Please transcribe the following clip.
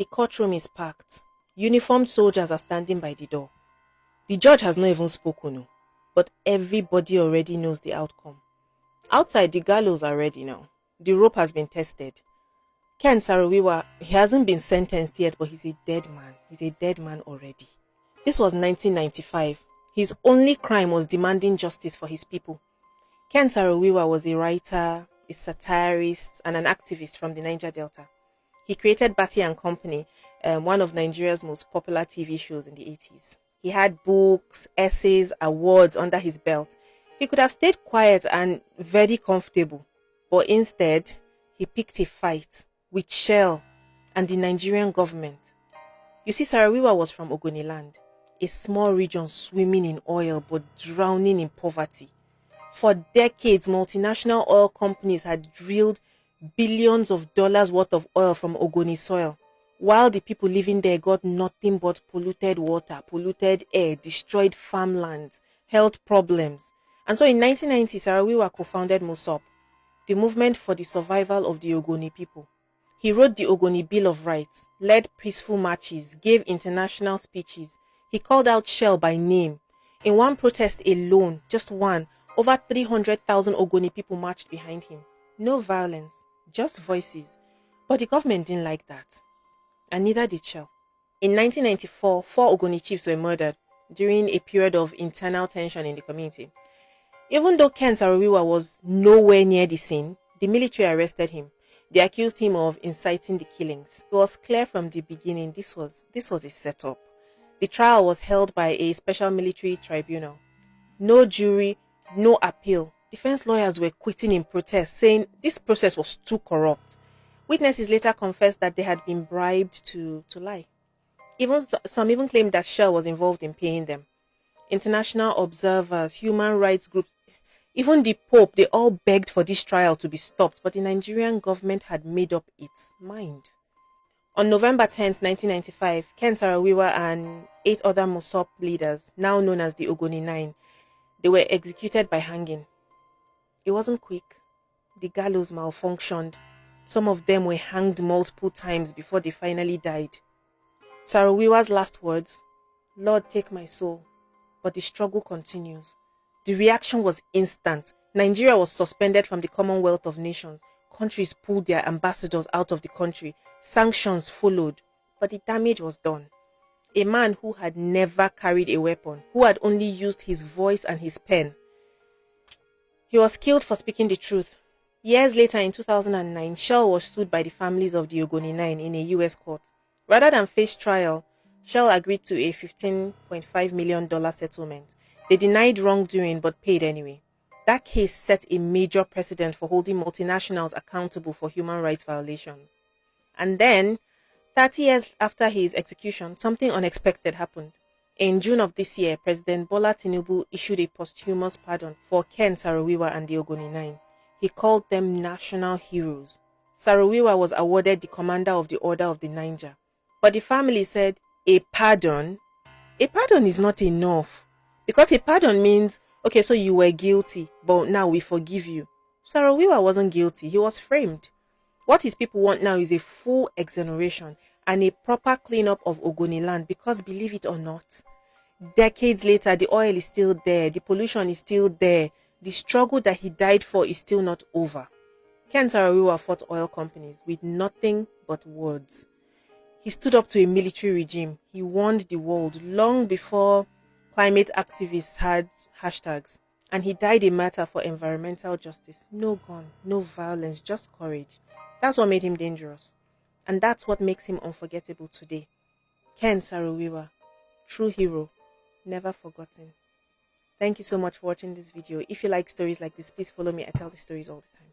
The courtroom is packed. Uniformed soldiers are standing by the door. The judge has not even spoken, oh, but everybody already knows the outcome. Outside, the gallows are ready now. The rope has been tested. Ken Saro-Wiwa, he hasn't been sentenced yet, but he's a dead man. He's a dead man already. This was 1995. His only crime was demanding justice for his people. Ken Saro-Wiwa was a writer, a satirist, and an activist from the Niger Delta. He created Batty and Company, one of Nigeria's most popular TV shows in the 80s. He had books, essays, awards under his belt. He could have stayed quiet and very comfortable, but instead, he picked a fight with Shell and the Nigerian government. You see, Saro-Wiwa was from Ogoniland, a small region swimming in oil but drowning in poverty. For decades, multinational oil companies had drilled billions of dollars worth of oil from Ogoni soil, while the people living there got nothing but polluted water, polluted air, destroyed farmlands, health problems. And so in 1990, Saro-Wiwa co-founded MOSOP, the movement for the survival of the Ogoni people. He wrote the Ogoni Bill of Rights, led peaceful marches, gave international speeches. He called out Shell by name. In one protest alone, just one, over 300,000 Ogoni people marched behind him. No violence, just voices. But the government didn't like that. And neither did Shell. In 1994, 4 Ogoni chiefs were murdered during a period of internal tension in the community. Even though Ken Saro-Wiwa was nowhere near the scene, the military arrested him. They accused him of inciting the killings. It was clear from the beginning this was a setup. The trial was held by a special military tribunal. No jury, no appeal. Defense lawyers were quitting in protest, saying this process was too corrupt. Witnesses later confessed that they had been bribed to lie. Some even claimed that Shell was involved in paying them. International observers, human rights groups, even the Pope, they all begged for this trial to be stopped, but the Nigerian government had made up its mind. On November 10th, 1995, Ken Saro-Wiwa and 8 other MOSOP leaders, now known as the Ogoni Nine, they were executed by hanging. It wasn't quick. The gallows malfunctioned. Some of them were hanged multiple times before they finally died. Saro-Wiwa's last words, "Lord, take my soul." But the struggle continues. The reaction was instant. Nigeria was suspended from the Commonwealth of Nations. Countries pulled their ambassadors out of the country. Sanctions followed. But the damage was done. A man who had never carried a weapon, who had only used his voice and his pen. He was killed for speaking the truth. Years later, in 2009, Shell was sued by the families of the Ogoni Nine in a US court. Rather than face trial, Shell agreed to a $15.5 million settlement. They denied wrongdoing but paid anyway. That case set a major precedent for holding multinationals accountable for human rights violations. And then, 30 years after his execution, something unexpected happened. In June of this year, President Bola Tinubu issued a posthumous pardon for Ken Saro-Wiwa and the Ogoni Nine. He called them national heroes. Saro-Wiwa was awarded the Commander of the Order of the Niger. But the family said, a pardon? A pardon is not enough. Because a pardon means, okay, so you were guilty, but now we forgive you. Saro-Wiwa wasn't guilty, he was framed. What his people want now is a full exoneration and a proper cleanup of Ogoni land, because believe it or not, decades later, the oil is still there, the pollution is still there, the struggle that he died for is still not over. Ken Saro-Wiwa fought oil companies with nothing but words. He stood up to a military regime. He warned the world long before climate activists had hashtags. And he died a martyr for environmental justice. No gun, no violence, just courage. That's what made him dangerous. And that's what makes him unforgettable today. Ken Saro-Wiwa, true hero, never forgotten. Thank you so much for watching this video. If you like stories like this, please follow me. I tell the stories all the time.